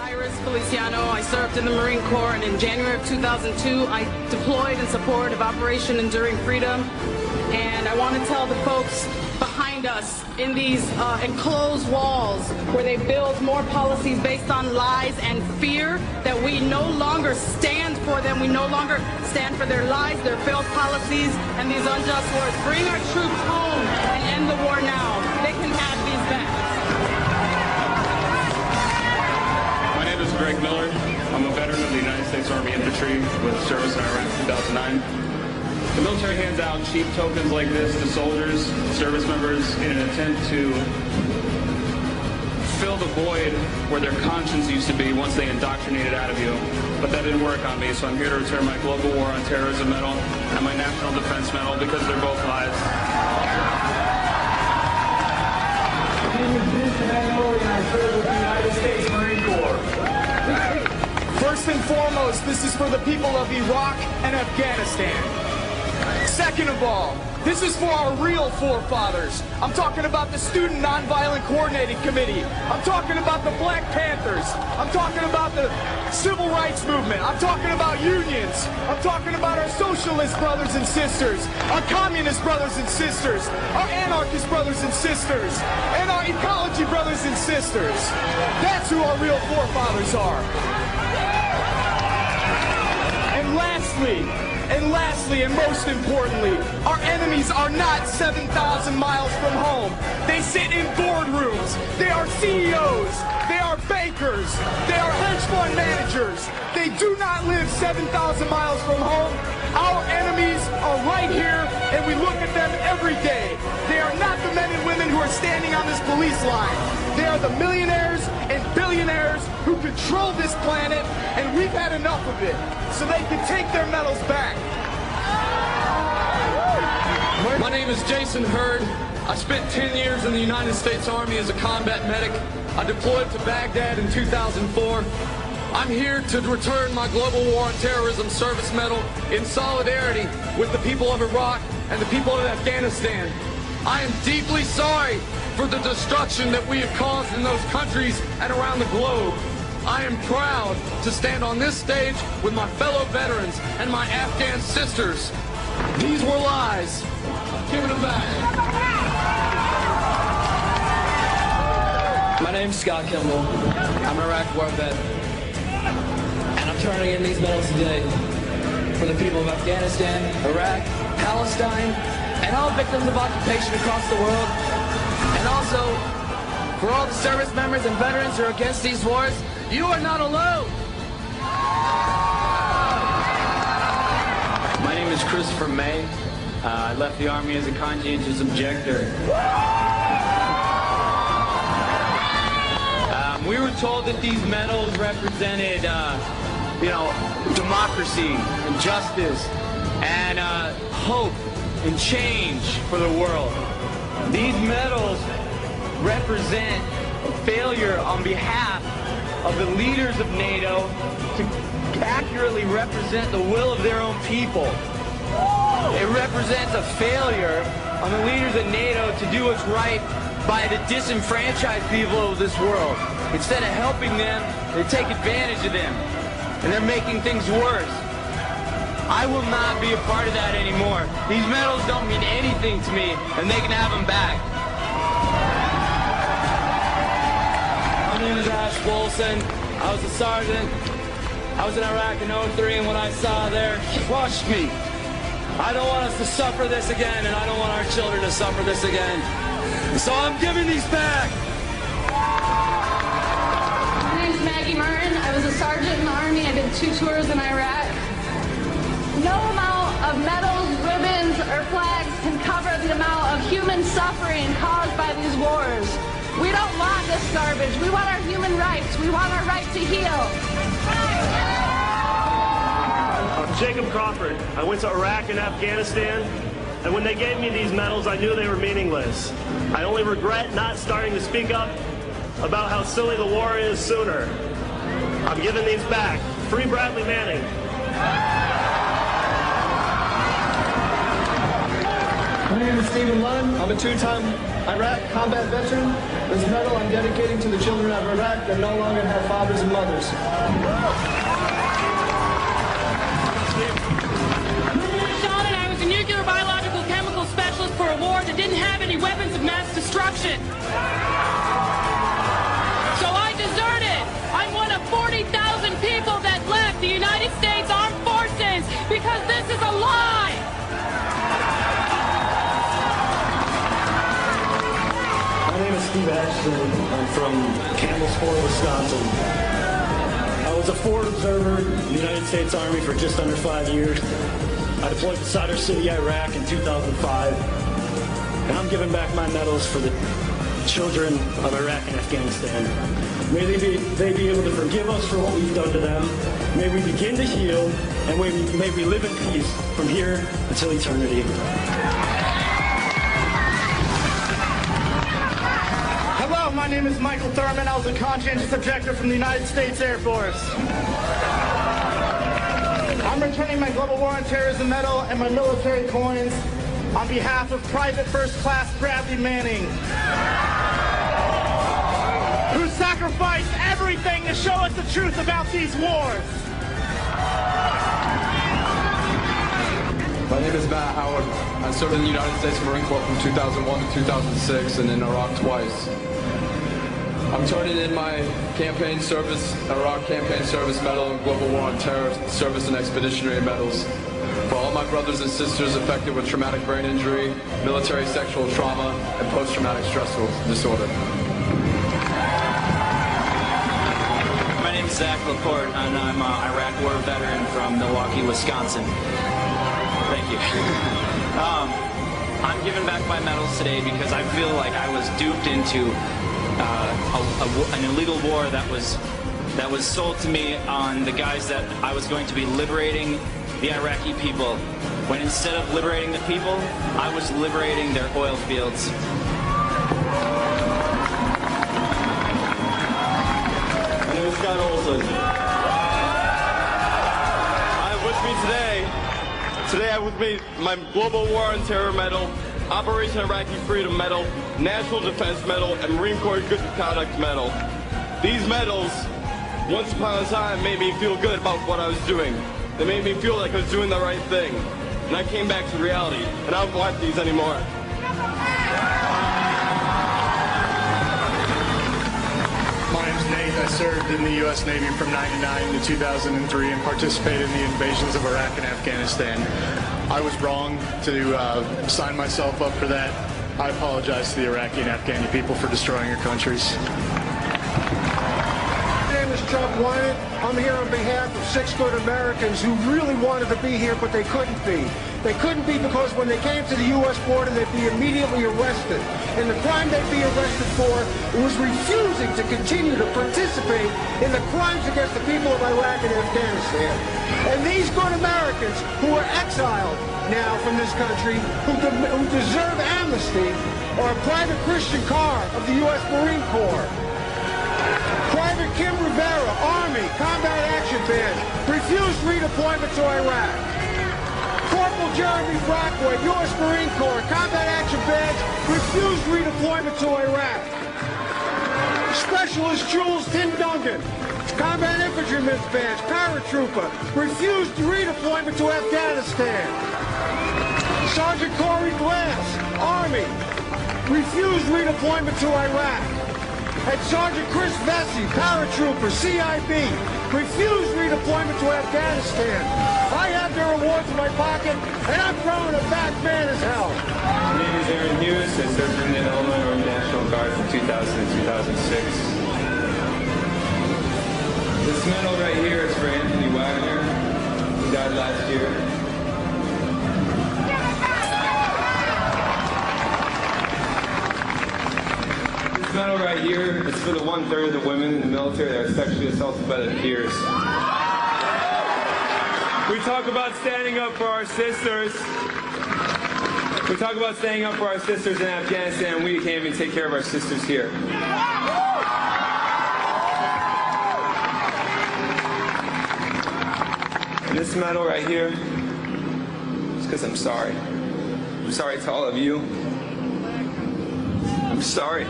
Iris Feliciano. I served in the Marine Corps, and in January of 2002, I deployed in support of Operation Enduring Freedom. And I want to tell the folks behind us in these enclosed walls where they build more policies based on lies and fear that we no longer stand for them. We no longer stand for their lies, their failed policies, and these unjust wars. Bring our troops home and end the war now. They can have these back. My name is Greg Miller. I'm a veteran of the United States Army Infantry with service in Iraq 2009. The military hands out cheap tokens like this to soldiers, service members, in an attempt to fill the void where their conscience used to be once they indoctrinated out of you. But that didn't work on me, so I'm here to return my Global War on Terrorism medal and my National Defense medal because they're both lies. My name is Bruce Emanuel, and I serve with the United States Marine Corps. First and foremost, this is for the people of Iraq and Afghanistan. Second of all, this is for our real forefathers. I'm talking about the Student Nonviolent Coordinating Committee. I'm talking about the Black Panthers. I'm talking about the Civil Rights Movement. I'm talking about unions. I'm talking about our socialist brothers and sisters, our communist brothers and sisters, our anarchist brothers and sisters, and our ecology brothers and sisters. That's who our real forefathers are. And lastly, and most importantly, our enemies are not 7,000 miles from home. They sit in boardrooms. They are CEOs. They are bankers. They are hedge fund managers. They do not live 7,000 miles from home. Our enemies are right here, and we look at them every day. They are not the men and women who are standing on this police line. They are the millionaires and billionaires who control this planet, and we've had enough of it, so they can take their medals back. My name is Jason Hurd. I spent 10 years in the United States Army as a combat medic. I deployed to Baghdad in 2004. I'm here to return my Global War on Terrorism service medal in solidarity with the people of Iraq and the people of Afghanistan. I am deeply sorry for the destruction that we have caused in those countries and around the globe. I am proud to stand on this stage with my fellow veterans and my Afghan sisters. These were lies. Give them back. My name's Scott Kimball. I'm an Iraq war vet. And I'm turning in these medals today for the people of Afghanistan, Iraq, Palestine, and all victims of occupation across the world. And also, for all the service members and veterans who are against these wars, you are not alone. My name is Christopher May. I left the Army as a conscientious objector. We were told that these medals represented, democracy and justice and hope and change for the world. These medals represent a failure on behalf of the leaders of NATO to accurately represent the will of their own people. It represents a failure on the leaders of NATO to do what's right by the disenfranchised people of this world. Instead of helping them, they take advantage of them, and they're making things worse. I will not be a part of that anymore. These medals don't mean anything to me, and they can have them back. My name is Ash Wilson. I was a sergeant. I was in Iraq in 03, and what I saw there crushed me. I don't want us to suffer this again, and I don't want our children to suffer this again. So I'm giving these back. My name's Maggie Martin. I was a sergeant in the Army. I did 2 tours in Iraq. No amount of medals, ribbons, or flags can cover the amount of human suffering caused by these wars. We don't want this garbage. We want our human rights. We want our right to heal. I'm Jacob Crawford. I went to Iraq and Afghanistan, and when they gave me these medals, I knew they were meaningless. I only regret not starting to speak up about how silly the war is sooner. I'm giving these back. Free Bradley Manning. My name is Stephen Lund. I'm a 2-time Iraq combat veteran. This medal I'm dedicating to the children of Iraq that no longer have fathers and mothers. Sean and I was a nuclear, biological, chemical specialist for a war that didn't have any weapons of mass destruction. So I deserted. I'm one of 40,000 people that left the United States Armed Forces because this is a lie. My name is Steve Ashton. I'm from Campbellsport, Wisconsin. I was a forward observer in the United States Army for just under 5 years. I deployed to Sadr City, Iraq in 2005. And I'm giving back my medals for the children of Iraq and Afghanistan. May they be able to forgive us for what we've done to them. May we begin to heal, and may we live in peace from here until eternity. Hello, my name is Michael Thurman. I was a conscientious objector from the United States Air Force. I'm returning my Global War on Terrorism medal and my military coins on behalf of Private First Class Bradley Manning, who sacrificed everything to show us the truth about these wars. My name is Matt Howard. I served in the United States Marine Corps from 2001 to 2006 and in Iraq twice. I'm turning in my campaign service, Iraq campaign service medal and Global War on Terror service and expeditionary medals for all my brothers and sisters affected with traumatic brain injury, military sexual trauma, and post-traumatic stress disorder. My name is Zach Laporte, and I'm an Iraq War veteran from Milwaukee, Wisconsin. Thank you. I'm giving back my medals today because I feel like I was duped into an illegal war that was sold to me on the guise that I was going to be liberating the Iraqi people, when instead of liberating the people, I was liberating their oil fields. My name is Scott Olson. I have with me today I have with me my Global War on Terror medal, Operation Iraqi Freedom medal, National Defense medal, and Marine Corps Good Conduct medal. These medals, once upon a time, made me feel good about what I was doing. They made me feel like I was doing the right thing. And I came back to reality, and I don't want these anymore. My name's Nate. I served in the U.S. Navy from 99 to 2003 and participated in the invasions of Iraq and Afghanistan. I was wrong to sign myself up for that. I apologize to the Iraqi and Afghani people for destroying your countries. My name is Chuck Wyatt. I'm here on behalf of 6 good Americans who really wanted to be here, but they couldn't be. They couldn't be because when they came to the U.S. border, they'd be immediately arrested. And the crime they'd be arrested for was refusing to continue to participate in the crimes against the people of Iraq and Afghanistan. And these good Americans who are exiled now from this country, who deserve amnesty, are Private Christian Carr of the U.S. Marine Corps, Private Kim Rivera, Army, Combat Action Band, refused redeployment to Iraq. Corporal Jeremy Brockway, U.S. Marine Corps, Combat Action Band, refused redeployment to Iraq. Specialist Jules Tindungan, Combat Infantryman's Badge, paratrooper, refused redeployment to Afghanistan. Sergeant Corey Glass, Army, refused redeployment to Iraq. And Sergeant Chris Vesey, paratrooper, CIB, refused redeployment to Afghanistan. I have their awards in my pocket, and I'm throwing them back mad as hell. My name is Aaron Hughes. I served in the Illinois Army National Guard from 2000 to 2006. This medal right here is for Anthony Wagner, who died last year. This medal right here is for the 1/3 of the women in the military that are sexually assaulted by their peers. We talk about standing up for our sisters. We talk about standing up for our sisters in Afghanistan, and we can't even take care of our sisters here. And this medal right here is because I'm sorry. I'm sorry to all of you. I'm sorry.